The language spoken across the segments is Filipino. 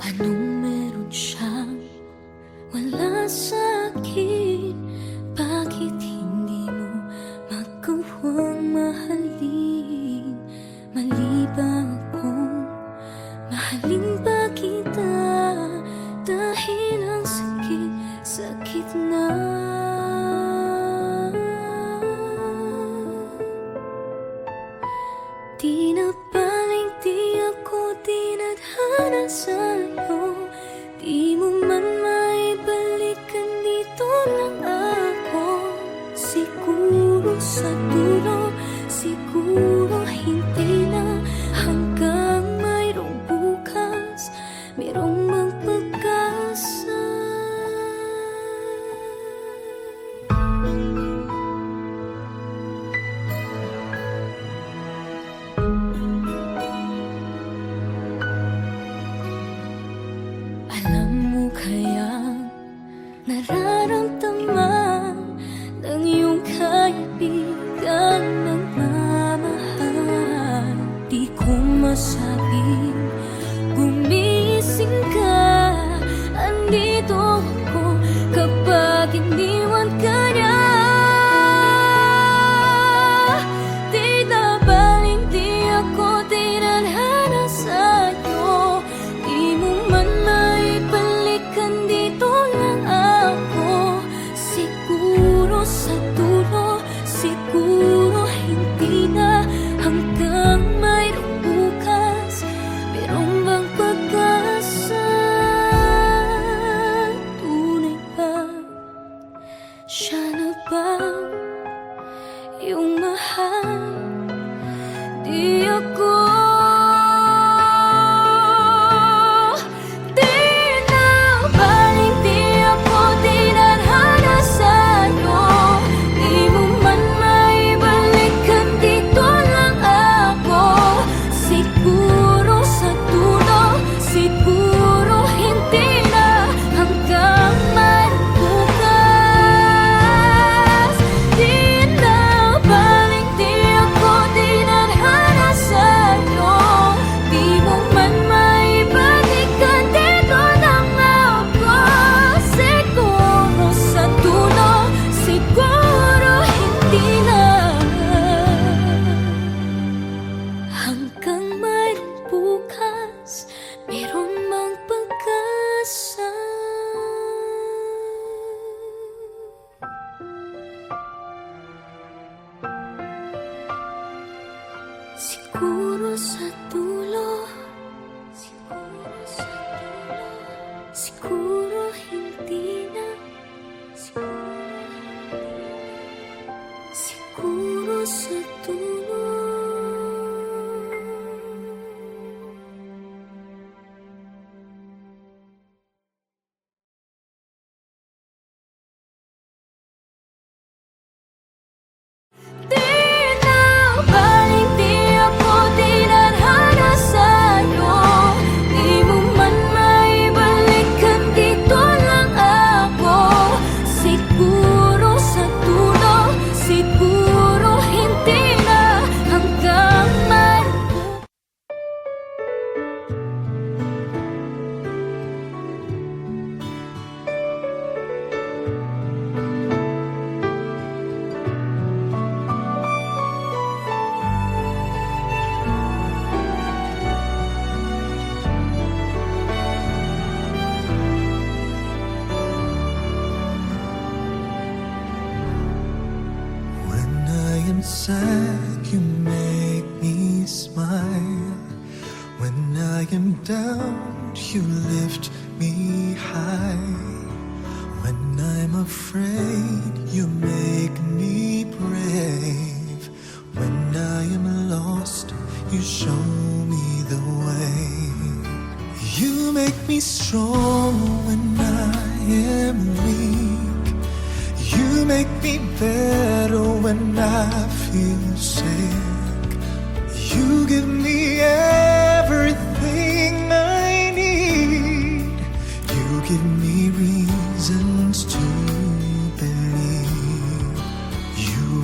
Anong meron siyang wala sa akin? Bakit hindi mo magawang mahalin? Mali ba akong mahalin ba kita? Dahil ang sakit na. Di na baling di ako dinadhana sa'yo. Di mo man maibalikan, dito lang ako. Siguro sa dulo, siguro hindi na. Hanggang mayroong bukas, mayroong magpag-asa. Alam mo kaya nararamdaman ng iyong kaibigan ng mamahal? Di ko masabing gumising ka. Andito ako kapag iniwan ka niya. Di na baling di ako dinadhana sa'yo. Di mo man maibalikan, dito lang ako. Siguro sa dulo, siguro hindi na. Hanggang mayroong bukas, mayroong bang pag-asa? Tunay ba? Siya na ba yung mahal? Di ako. Di na baling di ako dinadhana sa'yo. Di mo man maibalikan, dito lang ako. Siguro sa dulo, siguro hindi na. Hanggang mayroong bukas. Di na baling di ako dinadhana sa'yo. Di mo man maibalikan, dito lang ako. Siguro sa dulo, siguro hindi na. Hanggang mayroong bukas, mayroon mang pag-asa. Siguro sa dulo, siguro sa dulo, siguro hindi na. Siguro sa dulo. Di na baling di ako dinadhana sa'yo. Di mo man maibalikan, dito lang ako. Siguro sa dulo, siguro hindi na. Hanggang mayroong. When I am sad, you make me smile. When I am down, you lift me high. When I'm afraid, you make me brave. When I am lost, you show me the way. You make me strong when I am weak. You make me better when I feel sick. You give me everything I need. You give me reasons to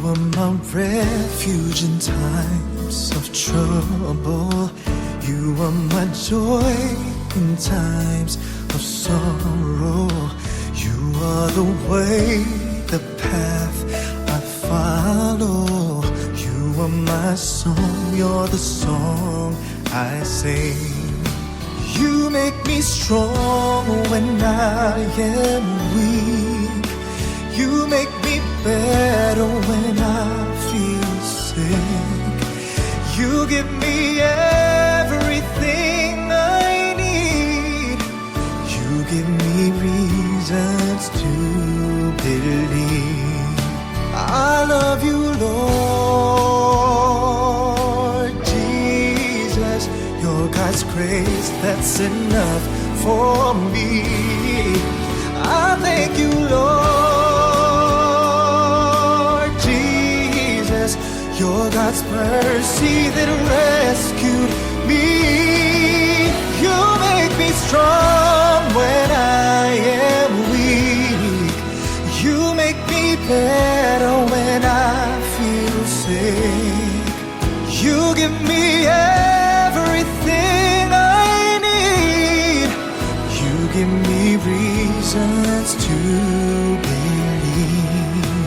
are my refuge in times of trouble. You are my joy in times of sorrow. You are the way, the path I follow. You are my song, you're the song I sing. You make me strong when I am weak. You make me better when I feel sick. You give me everything I need. You give me reasons to believe. I love you, Lord Jesus. Your God's grace, that's enough for me. I thank you, Lord Jesus. Your God's mercy that rescued me. You make me strong when I am weak. You make me better when I feel sick. You give me everything I need. You give me reasons to believe.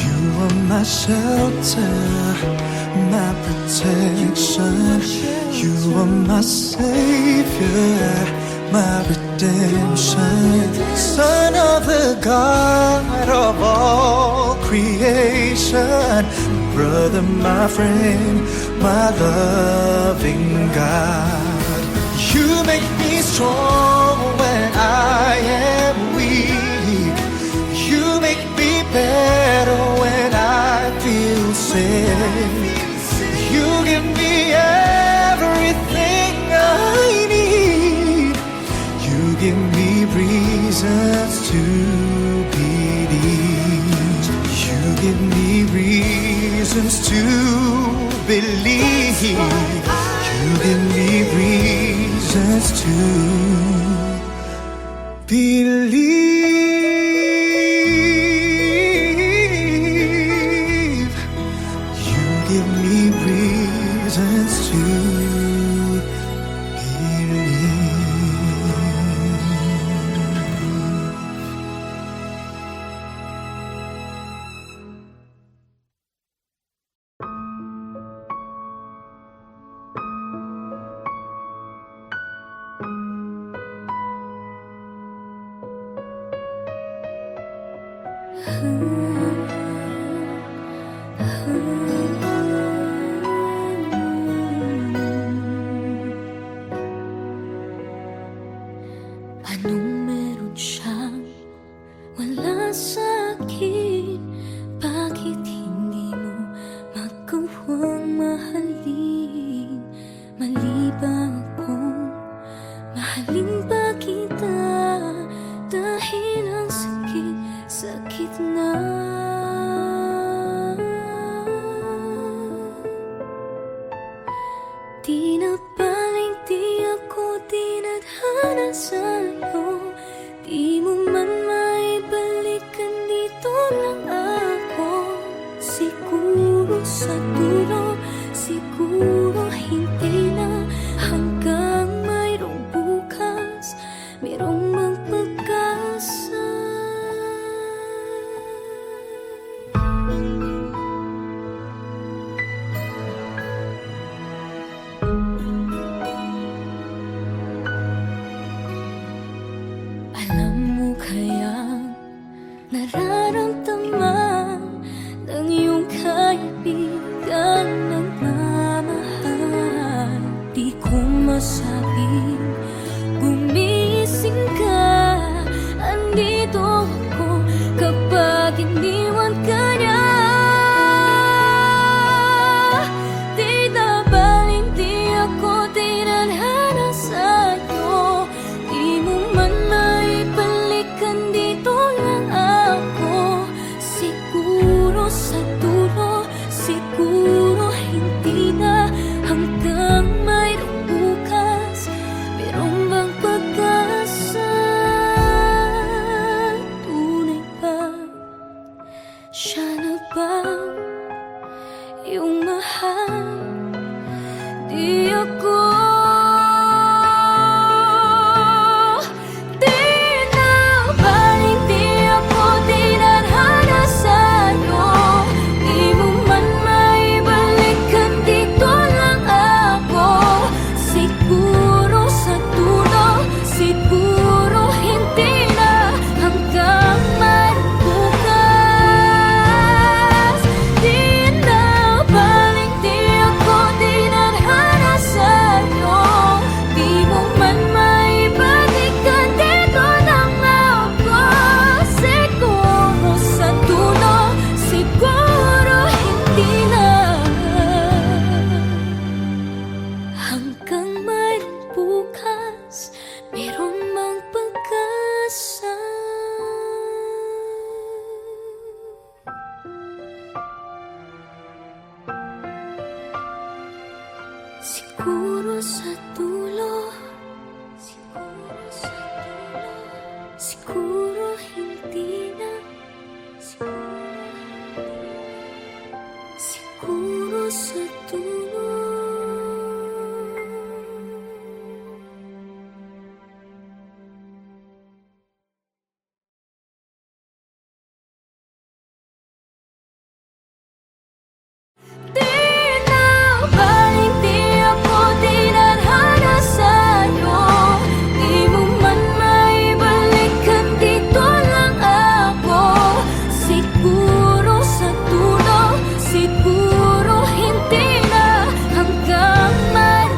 You are my shelter, my protection. You are my savior, my redemption. Son of the God of all creation. Brother, my friend, my loving God. You make me strong when I am weak. You make me better when I feel sick. You give me everything I need. You give me reasons to believe. You give me reasons to believe. You give me reasons to believe. You give me reasons to Anong meron siyang wala sa akin? Bakit hindi mo magawang mahalin? Mali ba akong mahalin ba kita? Dahil ang sakit, sakit na. Di na baling di ako dinadhana sa'yo. Di mo man maibalikan, dito lang ako. Siguro sa dulo, siguro hindi na. Hanggang mayroong bukas, mayroong magpag-asa. Alam mo kaya nararamdaman ng iyong kaibigan mahal. Di ako tinabaling, di ako tinadhana sa'yo. Di mo man maibalikan, dito lang ako. Siguro sa dulo, siguro hindi na, hanggang man bukas. Tinabaling, di ako tinadhana sa'yo. Di mo man maibalikan, dito lang ako. Siguro sa dulo, siguro hindi na, hanggang man bukas, meron mang pag-asa. Siguro sa dulo, siguro sa dulo, siguro hindi na, siguro sa dulo. Tinabaling, di ako tinadhana sa'yo. Di mo man maibalikan, dito lang ako. Siguro sa dulo, siguro hindi na, hanggang man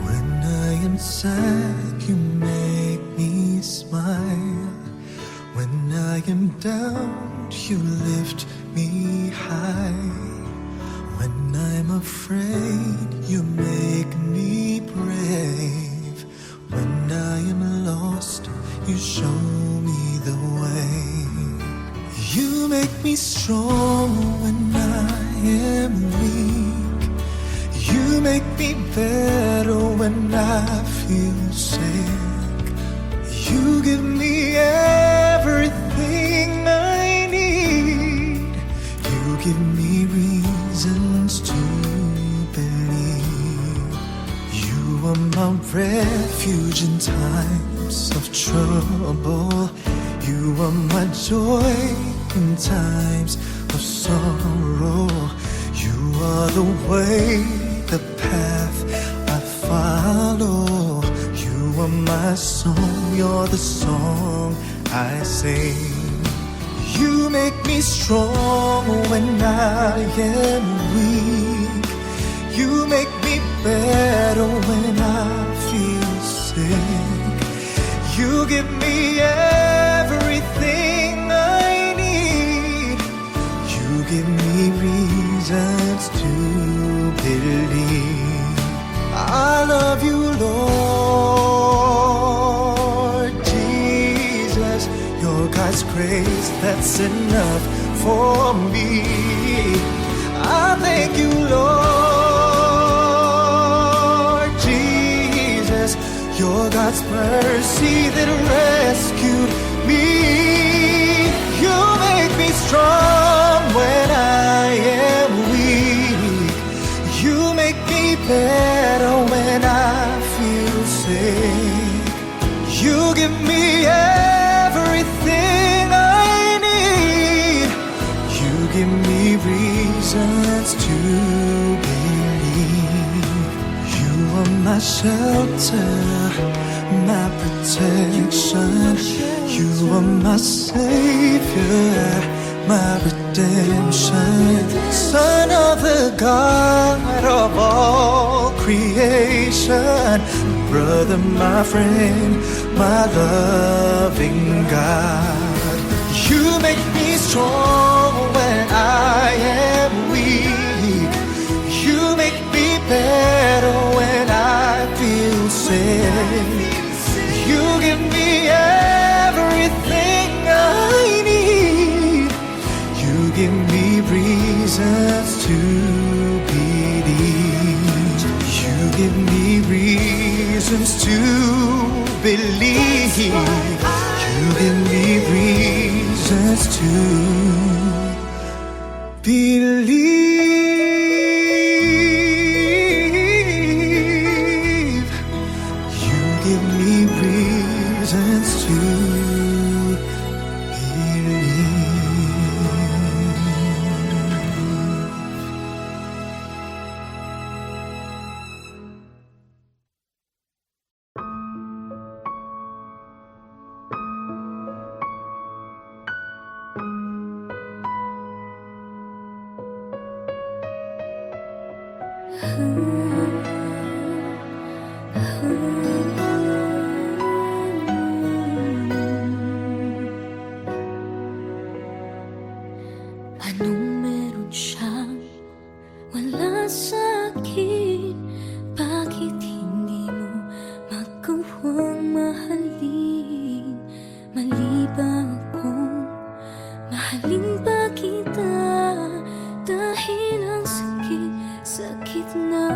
When I am sad, you make me smile. When I am down, you lift me high. When I'm afraid, you make me brave. When I am lost, you show me the way. You make me strong when I am weak. You make me better when I feel sick. You give me everything I need. You give me reasons to believe. You are my refuge in times of trouble. You are my joy in times of sorrow. You are the way, the path I follow. You are my song, you're the song I sing. You make me strong when I am weak. You make me better when I feel sick. You give me everything I need. You give me reasons to believe. I love you, Lord Jesus. Your God's grace, that's enough for me. I thank you, Lord Jesus. Your God's mercy that rescued me. You make me strong when I am weak. You make me better when I feel sick. You give me everything I need. You give me reasons to believe. You are my shelter, my protection. You are my savior, my redemption. Son of the God of all creation. Brother, my friend, my loving God. You make me strong when I am weak. You make me better when I feel sick. said. You give me everything I need. You give me reasons to believe. You give me reasons to believe. You give me reasons to believe. You give me reasons to Anong meron siyang wala sa akin? Bakit hindi mo magawang mahalin? Mali ba akong mahalin ba kita? Dahil ang sakit, sakit na.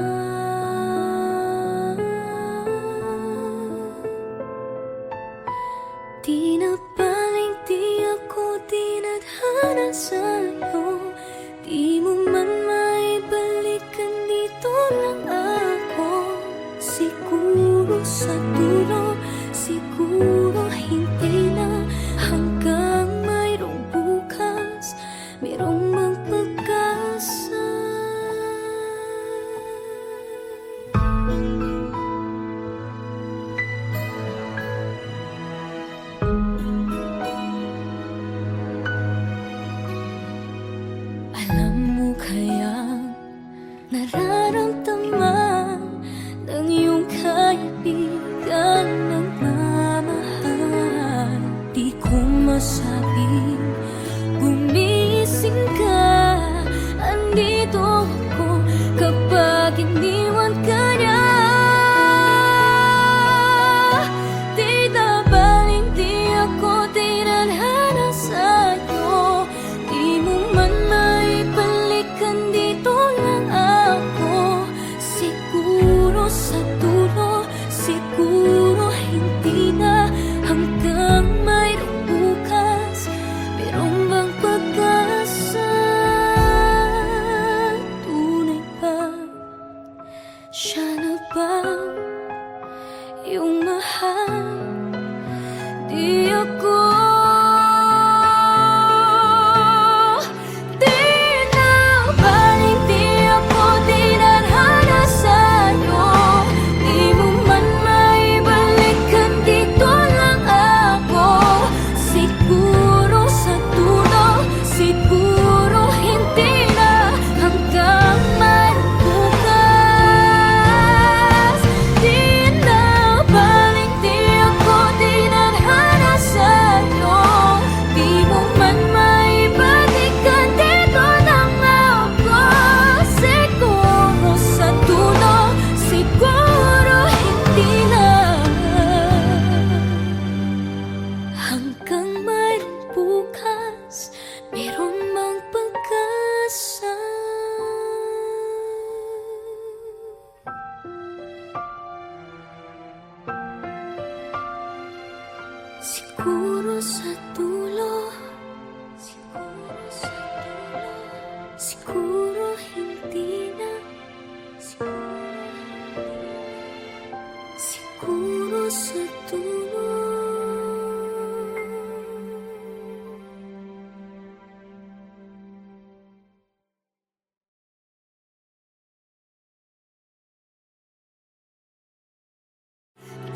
Di na baling di ako dinadhana sa'yo. Di mo man maibalikan, dito lang ako. Siguro sa dulo, siguro hindi na. Hanggang mayroong bukas, mayroong magpag-asa. Alam mo kaya nararamdaman ng iyong kaibigan ng mamahal? Di ko masabing gumising ka. Andito ako kapag iniwan ka niya. Di na baling di ako dinadhana sa'yo. Di mo man maibalikan, dito lang ako. Siguro sa dulo, siguro hindi na. Hanggang mayroong bukas, mayroong bang pag-asa? Tunay ba? Siya na ba yung mahal? Di ako. Di na baling di ako dinadhana sa'yo. Di mo man maibalikan, dito lang ako. Siguro sa dulo, siguro hindi na. Hanggang mayroong bukas. Di na baling di ako dinadhana sa'yo. Di mo man maibalikan, dito lang ako. Siguro sa dulo, siguro hindi na. Hanggang mayroong bukas, mayroon mang pag-asa. Siguro sa dulo, siguro sa dulo, siguro hindi na. Siguro sa dulo.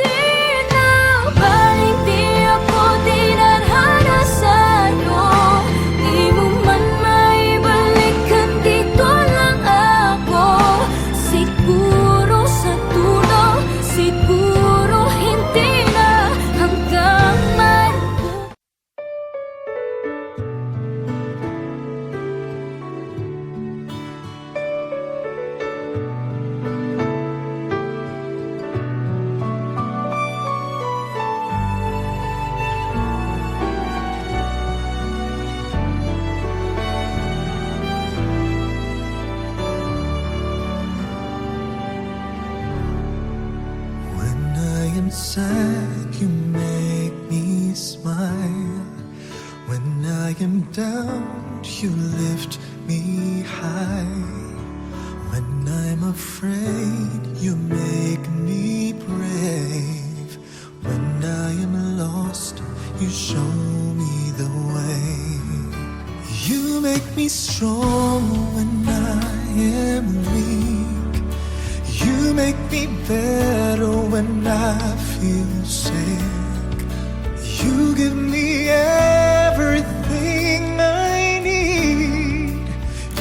Di na baling di ako dinadhana sa'yo. Di mo man maibalikan, dito lang ako. Siguro sa dulo, siguro hindi na. sad, you make me smile. When I am down, you lift me high. When I'm afraid, you make me brave. When I am lost, you show me the way. You make me strong when I am weak. You make me better when I feel sick. You give me everything I need.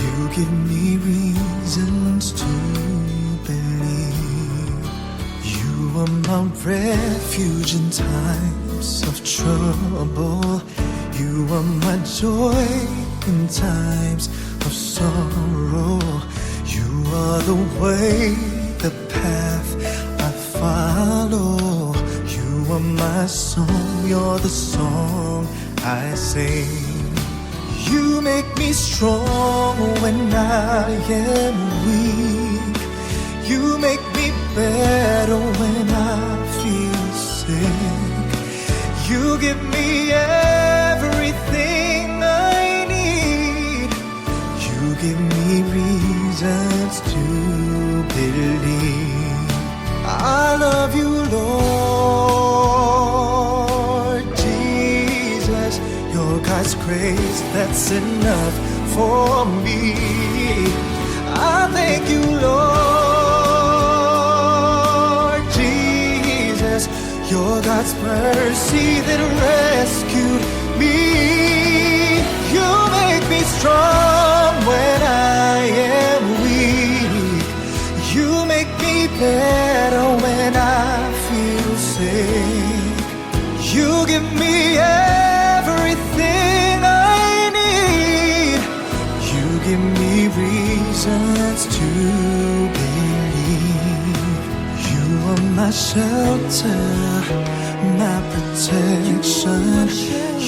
You give me reasons to believe. You are my refuge in times of trouble. You are my joy in times of sorrow. You are the way, the path I follow. You are my song, you're the song I sing. You make me strong when I am weak. You make me better when I feel sick. You give me everything I need. You give me reasons to believe. I love you, Lord Jesus. Your God's grace, that's enough for me. I thank you, Lord Jesus. Your God's mercy that rescued me. You make me strong when I am weak. You make me better when I feel sick. You give me everything I need. You give me reasons to believe. You are my shelter, my protection.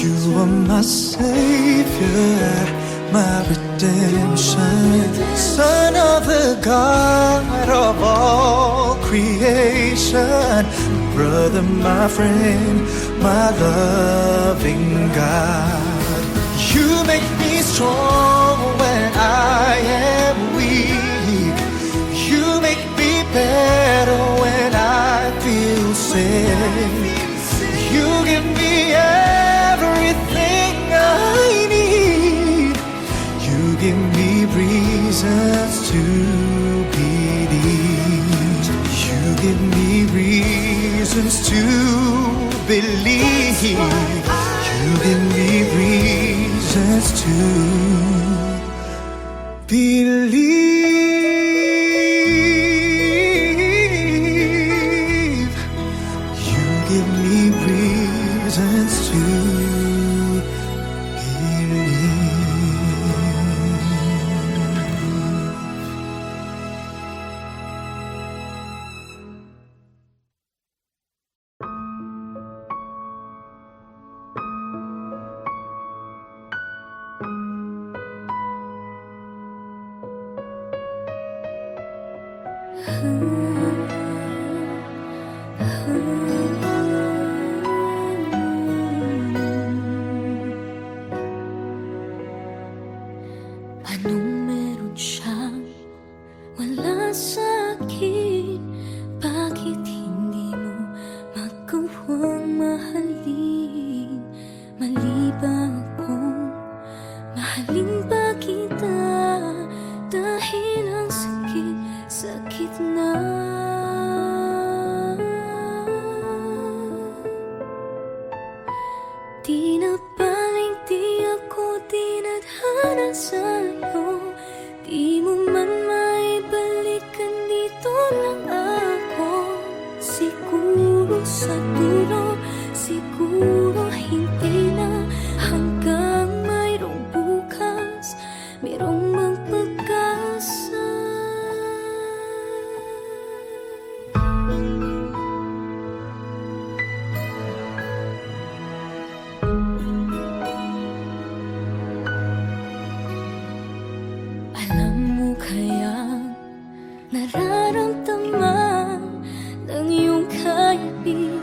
You are my savior, my redemption. Son of the God of all creation. Brother, my friend, my loving God. You make me strong when I am weak. You make me better when I feel sick. You give me everything I need. You give me reasons to believe. You give me reasons to believe. You give me reasons to believe. You give me reasons to believe. Anong meron siyang wala sa akin? Bakit hindi mo magawang mahalin? Mali ba akong mahalin ba kita? Dahil ang sakit, sakit na. Di na baling di ako dinadhana sa'yo. Di mo man maibalikan, dito lang ako. Siguro sa dulo, siguro hindi na. Hanggang mayroong bukas, mayroong magpag-asa. Alam mo kaya nararamdaman ng iyong kaibigan?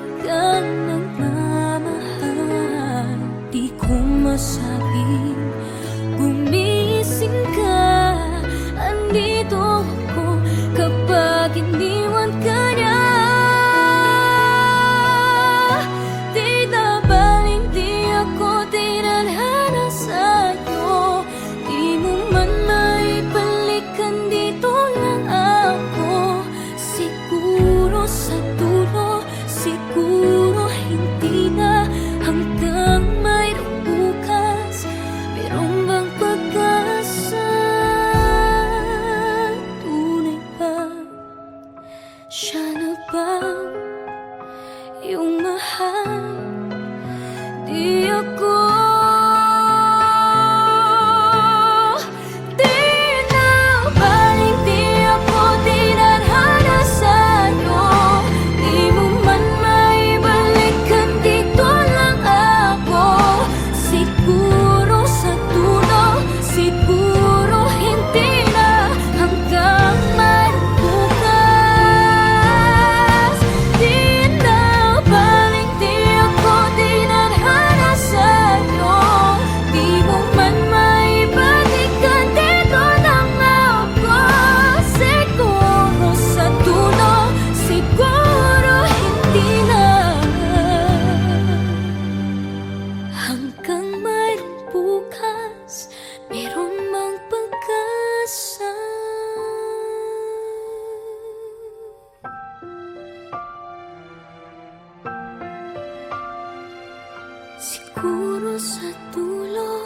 Siguro sa dulo,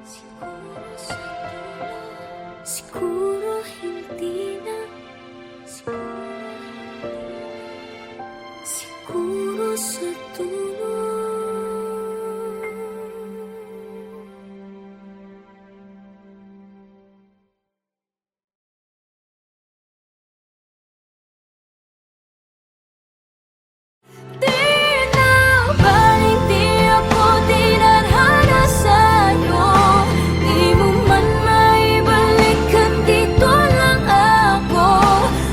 siguro sa dulo, siguro hindi na, siguro sa dulo. Di na baling di ako tinadhana sa'yo. Di mo man maibalikan, dito lang ako.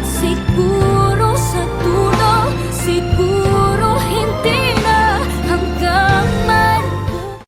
Siguro sa dulo, siguro hindi na, hanggang malungkot.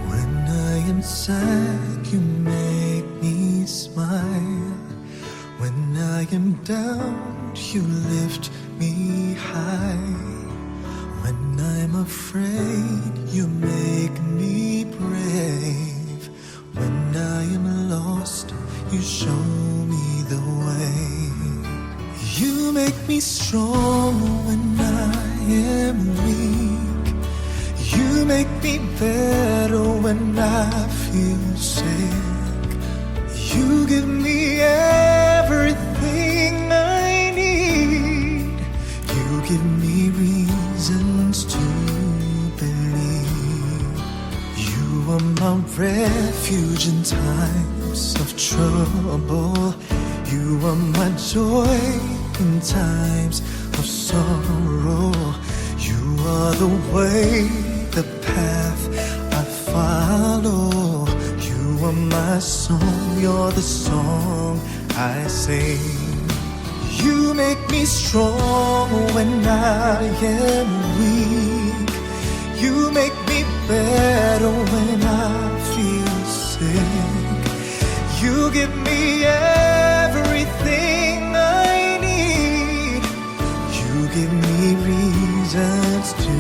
When I am sad, you make me smile. When I am down, you lift me high. When I'm afraid, you make me brave. When I am lost, you show me the way. You make me strong when I am weak. You make me better when I feel sick. You give me everything I need. You give me reasons to believe. You are my refuge in times of trouble. You are my joy in times of sorrow. You are the way, the path I follow. You are my song, you're the song I sing. You make me strong when I am weak. You make me better when I feel sick. You give me everything I need. You give me reasons to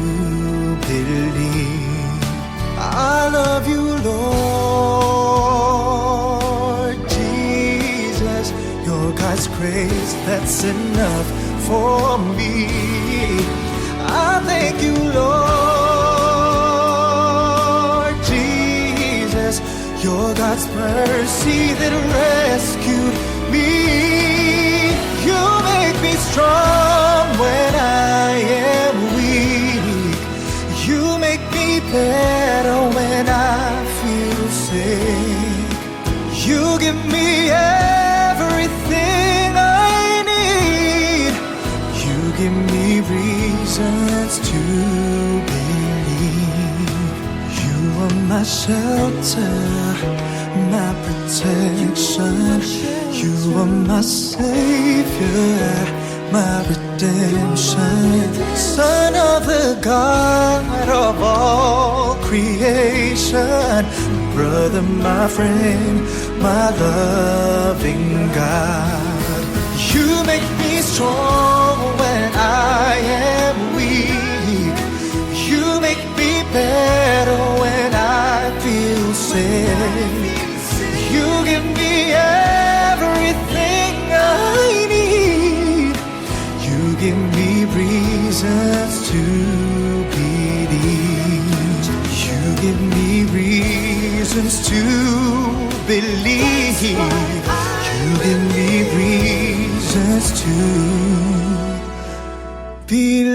believe. I love you, Lord Jesus. Your God's grace, that's enough for me. I thank you, Lord Jesus. Your God's mercy that rescued me. You make me strong when I am weak. You make me better when I feel sick. You give me everything I need. You give me reasons to believe. You are my shelter, my protection. You are my savior, my redemption. Son of the God of all creation. Brother, my friend, my loving God. You make me strong when I am weak. You make me better when I feel sick. You give me everything I need. You give me reasons to believe. You give me reasons to believe. You give me reasons to believe.